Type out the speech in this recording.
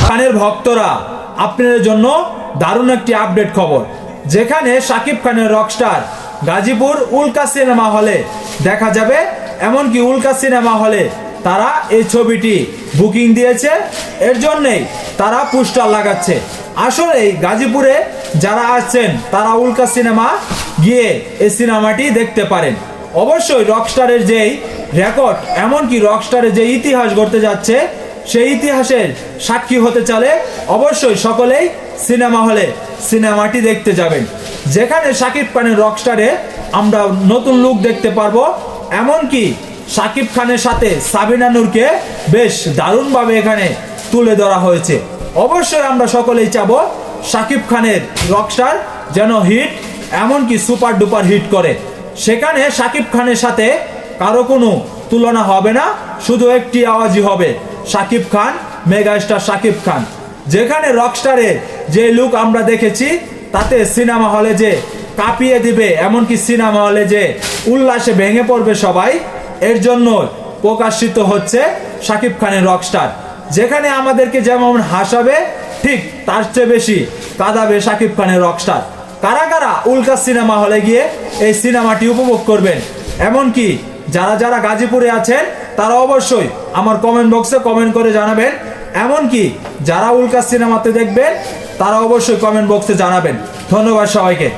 খানের ভক্তরা, আপনাদের জন্য দারুণ একটি আপডেট খবর, যেখানে শাকিব খানের রকস্টার গাজীপুর উল্কা সিনেমা হলে দেখা যাবে। এমনকি উল্কা সিনেমা হলে তারা এই ছবিটি বুকিং দিয়েছে, এর জন্যেই তারা পোস্টার লাগাচ্ছে। আসলে গাজীপুরে যারা আসছেন তারা উল্কা সিনেমা গিয়ে এই সিনেমাটি দেখতে পারেন। অবশ্যই রকস্টারের যেই রেকর্ড, এমনকি রকস্টারের যে ইতিহাস গড়তে যাচ্ছে, সেই ইতিহাসের সাক্ষী হতে চালে অবশ্যই সকলেই সিনেমা হলে সিনেমাটি দেখতে যাবেন, যেখানে শাকিব খানের রকস্টারে আমরা নতুন লুক দেখতে পারবো। এমনকি শাকিব খানের সাথে সাবিনা নূরকে বেশ দারুণভাবে এখানে তুলে ধরা হয়েছে। অবশ্যই আমরা সকলেই চাবো শাকিব খানের রকস্টার যেন হিট, এমনকি সুপার ডুপার হিট করে। সেখানে শাকিব খানের সাথে কারো কোনো তুলনা হবে না, শুধু একটি আওয়াজই হবে, শাকিব খান, মেগাস্টার শাকিব খান। যেখানে রকস্টারের যে লুক আমরা দেখেছি, তাতে সিনেমা হলে যে কাঁপিয়ে দিবে, এমনকি সিনেমা হলে যে উল্লাসে ভেঙে পড়বে সবাই, এর জন্য প্রকাশিত হচ্ছে শাকিব খানের রকস্টার। যেখানে আমাদেরকে যেমন হাসাবে, ঠিক তার চেয়ে বেশি কাঁদাবে শাকিব খানের রকস্টার। কারা কারা উল্কা সিনেমা হলে গিয়ে এই সিনেমাটি উপভোগ করবেন, এমনকি যারা যারা গাজীপুরে আছেন তারা অবশ্যই আমার কমেন্ট বক্সে কমেন্ট করে জানাবেন। এমনকি যারা উল্কা সিনেমাতে দেখবেন তারা অবশ্যই কমেন্ট বক্সে জানাবেন। ধন্যবাদ সবাইকে।